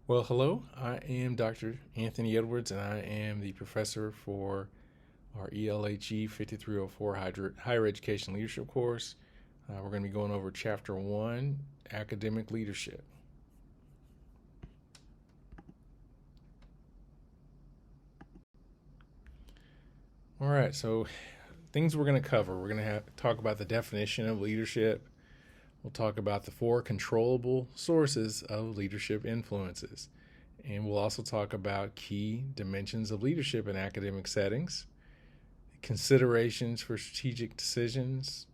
Well, hello. I am Dr. Anthony Edwards, and I am the professor for our ELHE 5304 Higher Education Leadership course. We're going to be going over Chapter 1, Academic Leadership. All right, so things we're going to cover. We're going to talk about the definition of leadership. We'll talk about the four controllable sources of leadership influences. And we'll also talk about key dimensions of leadership in academic settings, considerations for strategic decisions,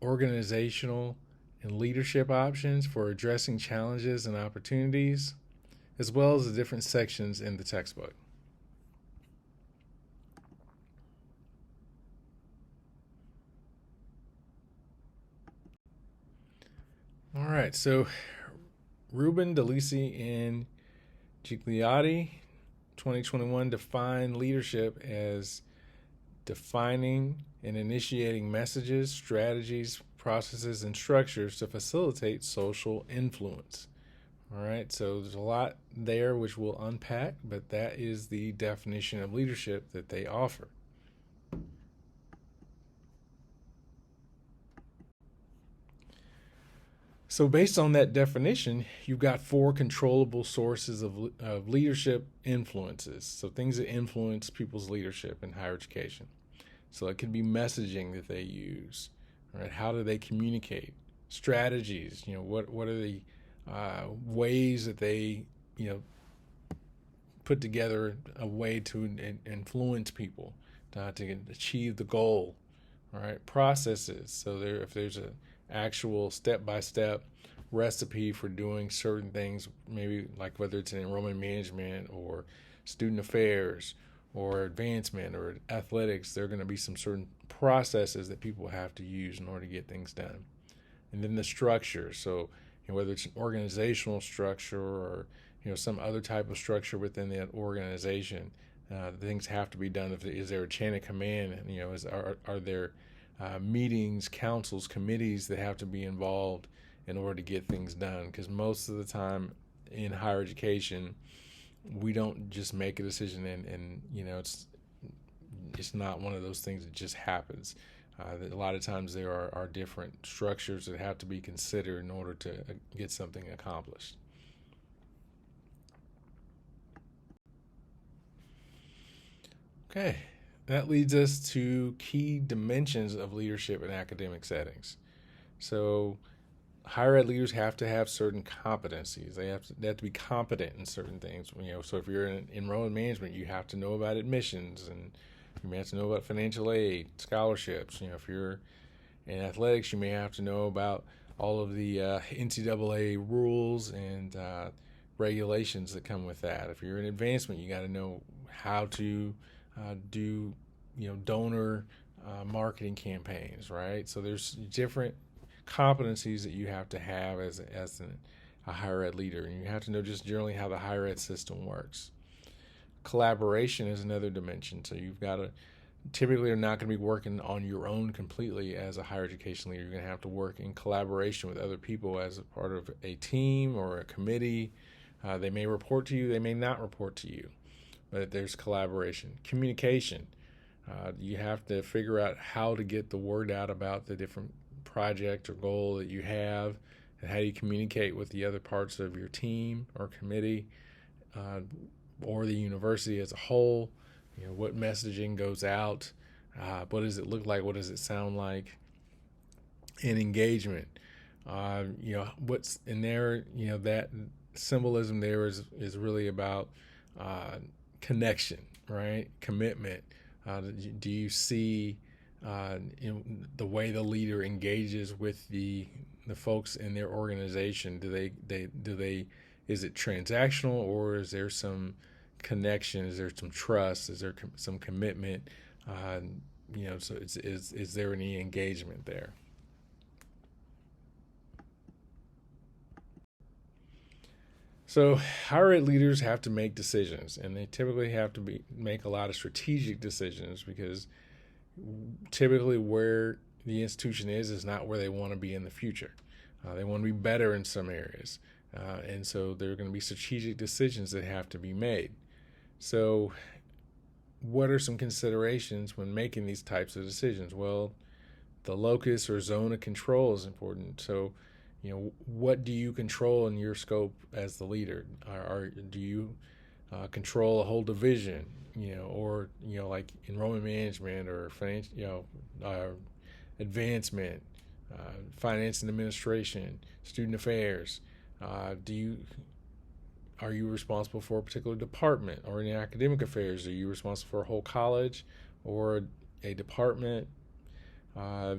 organizational and leadership options for addressing challenges and opportunities, as well as the different sections in the textbook. All right, so Rubin, DeLisi, and Gigliotti, 2021, define leadership as defining and initiating messages, strategies, processes, and structures to facilitate social influence. All right, so there's a lot there which we'll unpack, but that is the definition of leadership that they offer. So, based on that definition, you've got four controllable sources of leadership influences. So, things that influence people's leadership in higher education. So, it could be messaging that they use, right? How do they communicate? Strategies, what are the ways that they, put together a way to influence people to achieve the goal, all right? Processes, so if there's an actual step-by-step recipe for doing certain things, maybe like whether it's in enrollment management or student affairs or advancement or athletics, there are going to be some certain processes that people have to use in order to get things done. And then the structure, so whether it's an organizational structure or some other type of structure within that organization, things have to be done. Is there a chain of command? Are there meetings, councils, committees that have to be involved in order to get things done? Because most of the time in higher education, we don't just make a decision and it's not one of those things that just happens. A lot of times there are different structures that have to be considered in order to get something accomplished. Okay, that leads us to key dimensions of leadership in academic settings. So, higher ed leaders have to have certain competencies. They have to be competent in certain things. So if you're in enrollment management, you have to know about admissions, and you may have to know about financial aid, scholarships. If you're in athletics, you may have to know about all of the NCAA rules and regulations that come with that. If you're in advancement, you got to know how to do donor marketing campaigns, right? So there's different competencies that you have to have as a higher ed leader, and you have to know just generally how the higher ed system works. Collaboration is another dimension. So you've got to typically are not going to be working on your own completely as a higher education leader. You're going to have to work in collaboration with other people as a part of a team or a committee. They may report to you, they may not report to you, but there's collaboration. Communication. You have to figure out how to get the word out about the different project or goal that you have, and how you communicate with the other parts of your team or committee or the university as a whole. What messaging goes out, what does it look like, what does it sound like, and engagement. What's in there, that symbolism there is really about connection, right? Commitment. Do you see the way the leader engages with the folks in their organization? Do they is it transactional, or is there some connection? Is there some trust? Is there some commitment? So is there any engagement there? So higher ed leaders have to make decisions, and they typically have to make a lot of strategic decisions, because typically where the institution is not where they want to be in the future. They want to be better in some areas. And so there are going to be strategic decisions that have to be made. So what are some considerations when making these types of decisions? Well, the locus or zone of control is important. So, what do you control in your scope as the leader? Do you control a whole division? Or like enrollment management or financial, advancement, finance and administration, student affairs. Do you Are you responsible for a particular department, or in academic affairs? Are you responsible for a whole college or a department? Are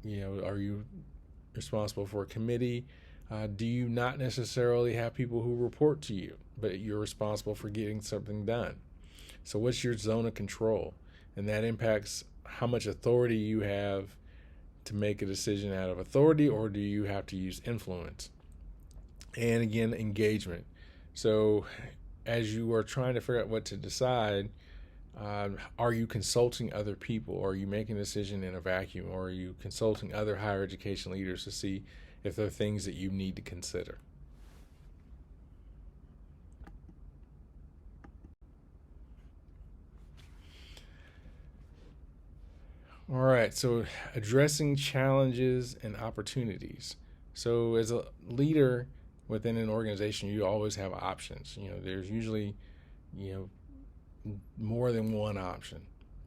you responsible for a committee? Do you not necessarily have people who report to you, but you're responsible for getting something done? So what's your zone of control? And that impacts how much authority you have to make a decision out of authority, or do you have to use influence? And again, engagement. So as you are trying to figure out what to decide, are you consulting other people, or are you making a decision in a vacuum, or are you consulting other higher education leaders to see if there are things that you need to consider? All right, so addressing challenges and opportunities. So as a leader within an organization, you always have options. There's usually, you know, more than one option.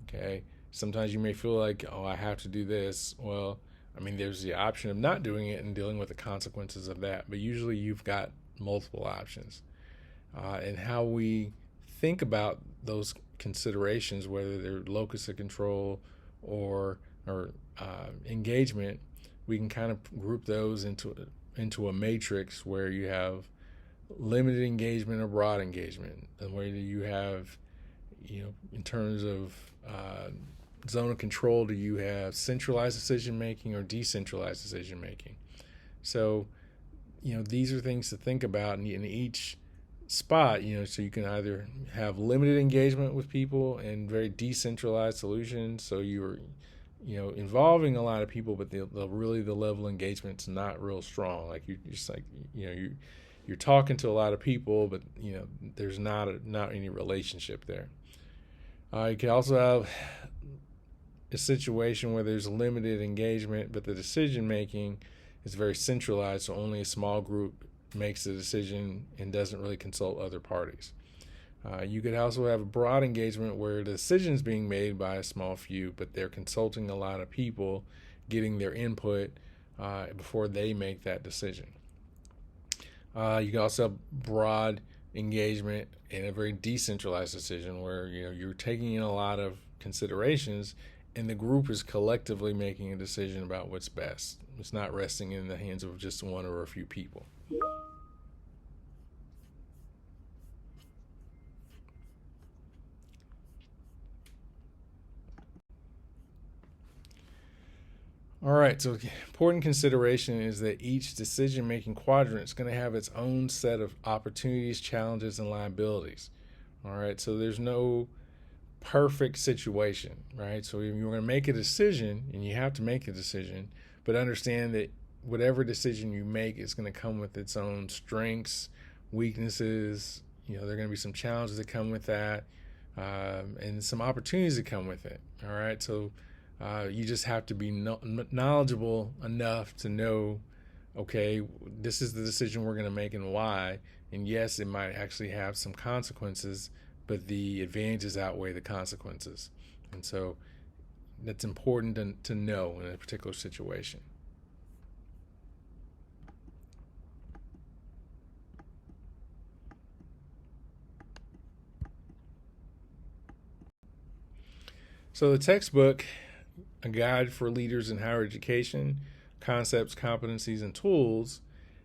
Okay. Sometimes you may feel like, oh, I have to do this. Well, I mean, there's the option of not doing it and dealing with the consequences of that. But usually you've got multiple options. And how we think about those considerations, whether they're locus of control or engagement, we can kind of group those into a matrix where you have limited engagement or broad engagement, and where you have, in terms of zone of control, do you have centralized decision making or decentralized decision making? So, these are things to think about in each spot, so you can either have limited engagement with people and very decentralized solutions. So you're, involving a lot of people, but the level of engagement's not real strong. Like you're just like, you're talking to a lot of people, but there's not any relationship there. You can also have a situation where there's limited engagement, but the decision making is very centralized, so only a small group makes the decision and doesn't really consult other parties. You could also have a broad engagement where the decision is being made by a small few, but they're consulting a lot of people, getting their input before they make that decision. You can also have broad engagement in a very decentralized decision where you're taking in a lot of considerations, and the group is collectively making a decision about what's best. It's not resting in the hands of just one or a few people. All right, so important consideration is that each decision-making quadrant is going to have its own set of opportunities, challenges, and liabilities. All right, so there's no perfect situation, right? So you're going to make a decision, and you have to make a decision, but understand that whatever decision you make is going to come with its own strengths, weaknesses. There are going to be some challenges that come with that, and some opportunities that come with it. All right, so you just have to be knowledgeable enough to know, okay, this is the decision we're going to make and why. And yes, it might actually have some consequences, but the advantages outweigh the consequences. And so that's important to know in a particular situation. So the textbook, A Guide for Leaders in Higher Education, Concepts, Competencies, and Tools,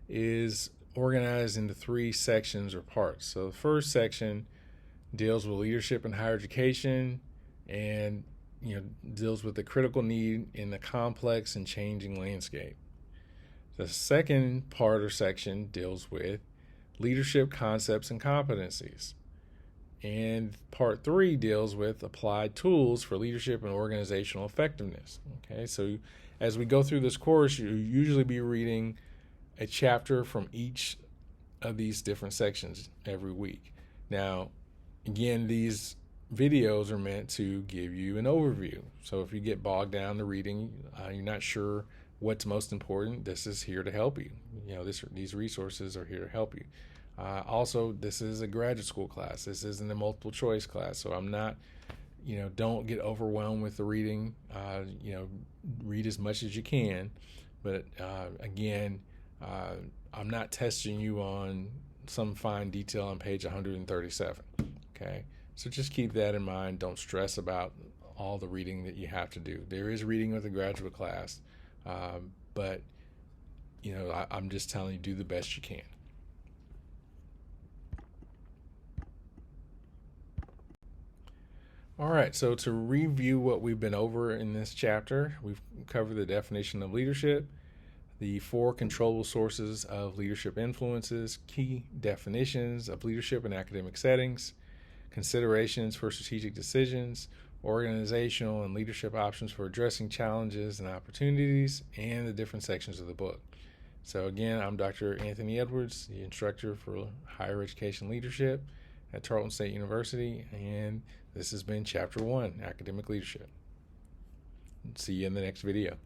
is organized into 3 sections or parts. So the first section deals with leadership in higher education and deals with the critical need in the complex and changing landscape. The second part or section deals with leadership concepts and competencies. And part 3 deals with applied tools for leadership and organizational effectiveness. Okay, so as we go through this course, you'll usually be reading a chapter from each of these different sections every week. Now, again, these videos are meant to give you an overview. So if you get bogged down in the reading, you're not sure what's most important, this is here to help you. These resources are here to help you. Also, this is a graduate school class. This isn't a multiple choice class. So I'm not, don't get overwhelmed with the reading. Read as much as you can. But again, I'm not testing you on some fine detail on page 137. Okay, so just keep that in mind. Don't stress about all the reading that you have to do. There is reading with a graduate class, but I'm just telling you, do the best you can. All right, so to review what we've been over in this chapter, we've covered the definition of leadership, the 4 controllable sources of leadership influences, key definitions of leadership in academic settings, considerations for strategic decisions, organizational and leadership options for addressing challenges and opportunities, and the different sections of the book. So again, I'm Dr. Anthony Edwards, the instructor for higher education leadership at Tarleton State University, and this has been Chapter 1, Academic Leadership. See you in the next video.